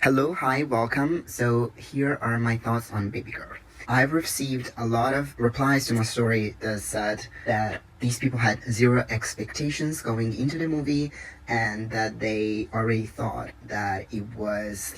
Hello, hi, welcome. So here are my thoughts on Babygirl. I've received a lot of replies to my story that said that these people had zero expectations going into the movie and that they already thought that it was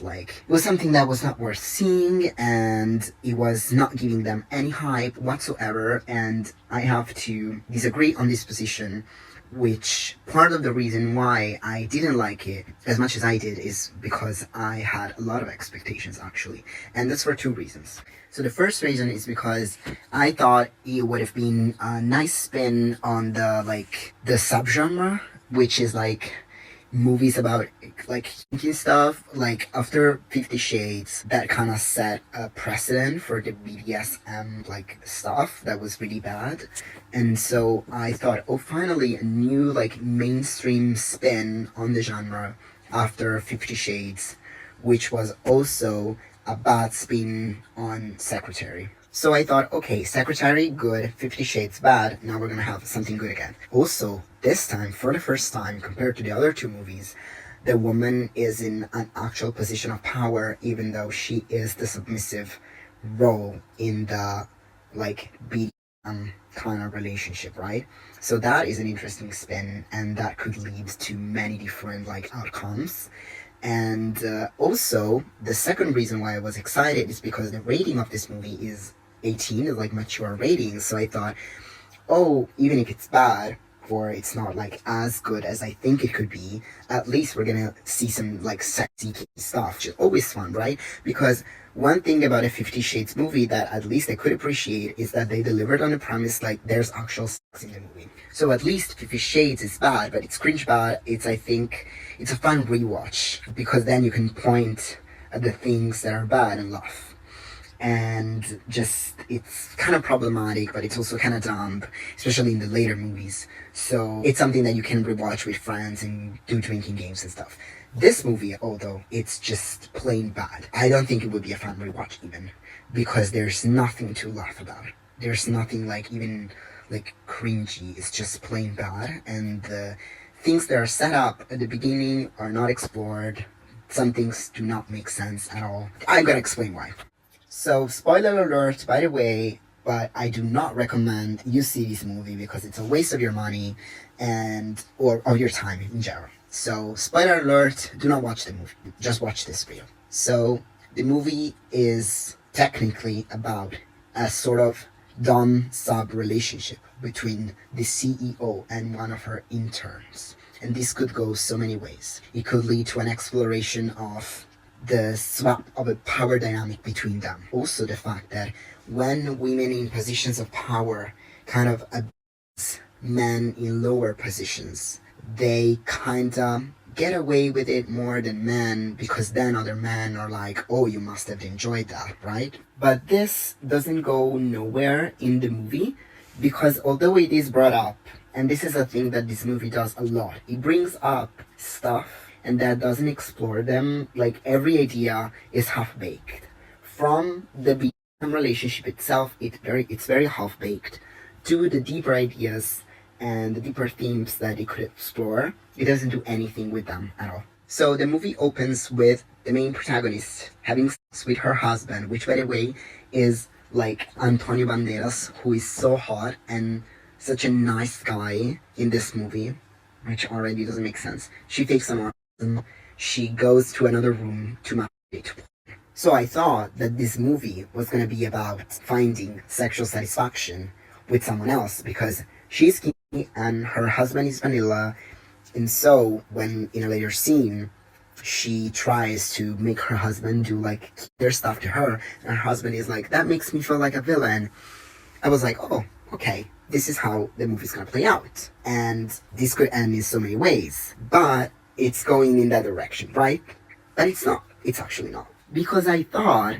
something that was not worth seeing and it was not giving them any hype whatsoever, and I have to disagree on this position, which part of the reason why I didn't like it as much as I did is because I had a lot of expectations actually, and that's for two reasons. So the first reason is because I thought it would have been a nice spin on the subgenre, which is like movies about like kinky stuff. Like after 50 Shades, that kind of set a precedent for the BDSM like stuff that was really bad. And so I thought, oh, finally a new like mainstream spin on the genre after 50 Shades, which was also a bad spin on Secretary. So I thought, okay, Secretary, good, 50 Shades, bad, now we're gonna have something good again. Also, this time, for the first time, compared to the other two movies, the woman is in an actual position of power, even though she is the submissive role in the, like, BDSM kind of relationship, right? So that is an interesting spin, and that could lead to many different, like, outcomes. And also, the second reason why I was excited is because the rating of this movie is 18, is like mature rating. So I thought, oh, even if it's bad or it's not like as good as I think it could be, at least we're gonna see some like sexy stuff, which is always fun, right? Because one thing about a 50 Shades movie that at least I could appreciate is that they delivered on the premise like there's actual sex in the movie. So at least 50 Shades is bad, but it's cringe bad. I think it's a fun rewatch because then you can point at the things that are bad and laugh. And just, it's kind of problematic, but it's also kind of dumb, especially in the later movies. So it's something that you can rewatch with friends and do drinking games and stuff. This movie, although it's just plain bad, I don't think it would be a fun rewatch even, because there's nothing to laugh about. There's nothing like even like cringy. It's just plain bad, and the things that are set up at the beginning are not explored. Some things do not make sense at all. I'm gonna explain why. So, spoiler alert, by the way, but I do not recommend you see this movie because it's a waste of your money and or of your time in general. So, spoiler alert, do not watch the movie. Just watch this video. So, the movie is technically about a sort of dom sub relationship between the CEO and one of her interns. And this could go so many ways. It could lead to an exploration of the swap of a power dynamic between them. Also the fact that when women in positions of power kind of abuse men in lower positions, they kind of get away with it more than men, because then other men are like, oh, you must have enjoyed that, right? But this doesn't go nowhere in the movie, because although it is brought up, and this is a thing that this movie does a lot, it brings up stuff and that doesn't explore them. Like every idea is half-baked. From the BDSM relationship itself, it's very half-baked, to the deeper ideas and the deeper themes that it could explore. It doesn't do anything with them at all. So the movie opens with the main protagonist having sex with her husband, which by the way is like Antonio Banderas, who is so hot and such a nice guy in this movie, which already doesn't make sense. She takes some, she goes to another room to masturbate. So I thought that this movie was going to be about finding sexual satisfaction with someone else, because she's kinky and her husband is vanilla. And so when in a later scene she tries to make her husband do like their stuff to her, and her husband is like, that makes me feel like a villain, I was like, oh, okay, this is how the movie's gonna play out. And this could end in so many ways, but it's going in that direction, right? But it's not. It's actually not. Because I thought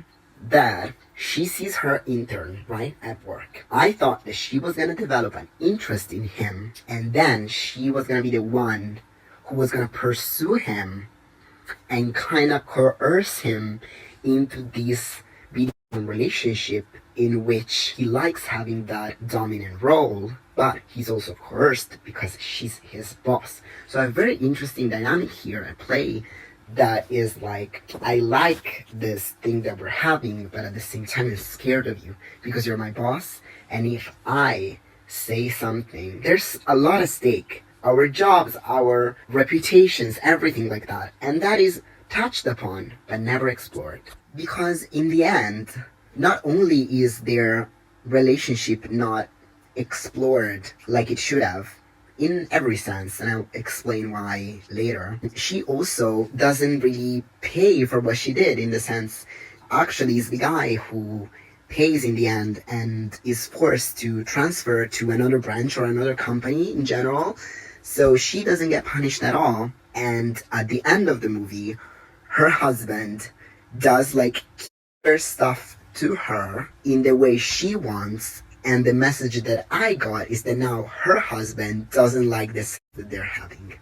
that she sees her intern, right, at work. I thought that she was gonna develop an interest in him, and then she was gonna be the one who was gonna pursue him and kind of coerce him into this BDSM relationship in which he likes having that dominant role, but he's also coerced because she's his boss. So a very interesting dynamic here at play that is like, I like this thing that we're having, but at the same time I'm scared of you because you're my boss, and if I say something, there's a lot at stake. Our jobs, our reputations, everything like that. And that is touched upon but never explored. Because in the end, not only is their relationship not explored like it should have, in every sense, and I'll explain why later, she also doesn't really pay for what she did, in the sense, actually is the guy who pays in the end and is forced to transfer to another branch or another company in general. So she doesn't get punished at all. And at the end of the movie, her husband does like her stuff to her in the way she wants. And the message that I got is that now her husband doesn't like this that they're having.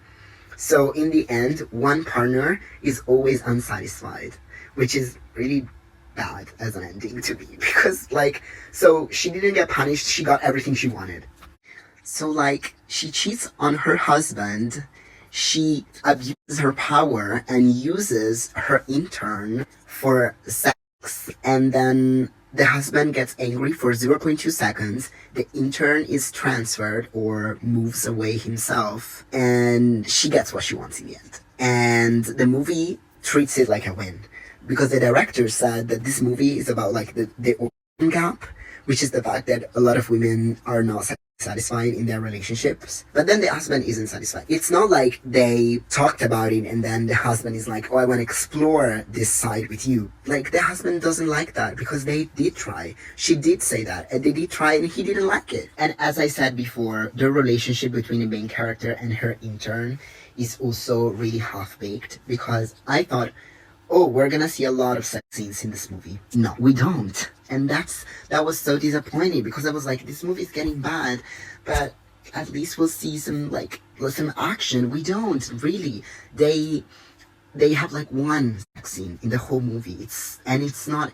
So in the end, one partner is always unsatisfied, which is really bad as an ending to me. Because like, so she didn't get punished, she got everything she wanted. So like, she cheats on her husband, she abuses her power and uses her intern for sex, and then the husband gets angry for 0.2 seconds, the intern is transferred or moves away himself, and she gets what she wants in the end. And the movie treats it like a win. Because the director said that this movie is about like the organ gap, which is the fact that a lot of women are not satisfied in their relationships, but then the husband isn't satisfied. It's not like they talked about it and then the husband is like, oh, I want to explore this side with you. Like, the husband doesn't like that because they did try. She did say that, and they did try and he didn't like it. And as I said before, the relationship between the main character and her intern is also really half-baked, because I thought, oh, we're gonna see a lot of sex scenes in this movie. No, we don't. And that was so disappointing, because I was like, this movie's getting bad, but at least we'll see some action. We don't, really. They have like one sex scene in the whole movie. It's not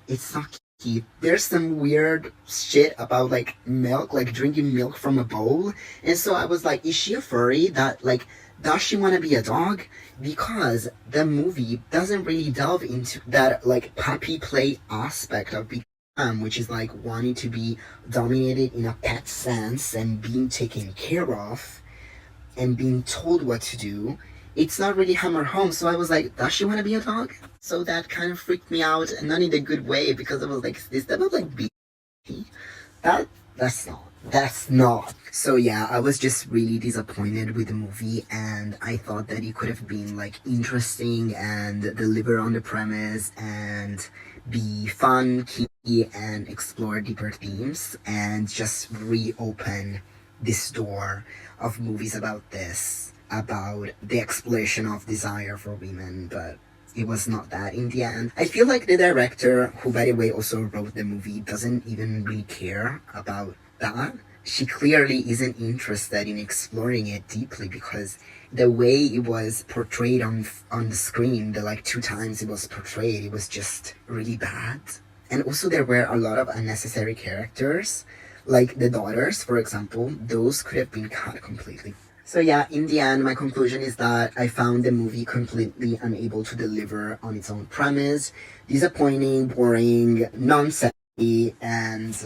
key. There's some weird shit about like milk, like drinking milk from a bowl. And so I was like, is she a furry that like, does she want to be a dog? Because the movie doesn't really delve into that like puppy play aspect of which is like wanting to be dominated in a pet sense and being taken care of and being told what to do. It's not really hammer home. So I was like, does she want to be a dog? So that kind of freaked me out, and not in a good way, because I was like, is that about like being? That's not. So yeah, I was just really disappointed with the movie, and I thought that it could have been like interesting and deliver on the premise and be fun, key, and explore deeper themes, and just reopen this door of movies about this, about the exploration of desire for women. But it was not that in the end. I feel like the director, who by the way also wrote the movie, doesn't even really care about that. She clearly isn't interested in exploring it deeply, because the way it was portrayed on the screen, the like 2 times it was portrayed, it was just really bad. And also there were a lot of unnecessary characters, like the daughters, for example. Those could have been cut completely. So yeah, in the end, my conclusion is that I found the movie completely unable to deliver on its own premise. Disappointing, boring, nonsense-y, and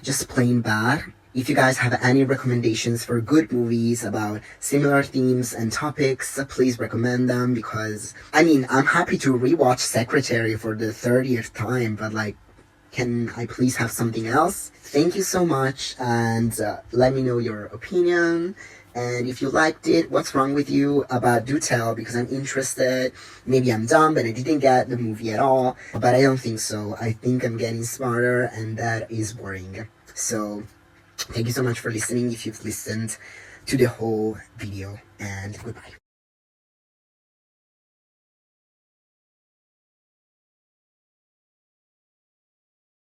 just plain bad. If you guys have any recommendations for good movies about similar themes and topics, please recommend them, because, I mean, I'm happy to rewatch Secretary for the 30th time, but like, can I please have something else? Thank you so much, and let me know your opinion. And if you liked it, what's wrong with you? Do tell, because I'm interested. Maybe I'm dumb and I didn't get the movie at all, but I don't think so. I think I'm getting smarter, and that is boring. So thank you so much for listening, if you've listened to the whole video, and goodbye.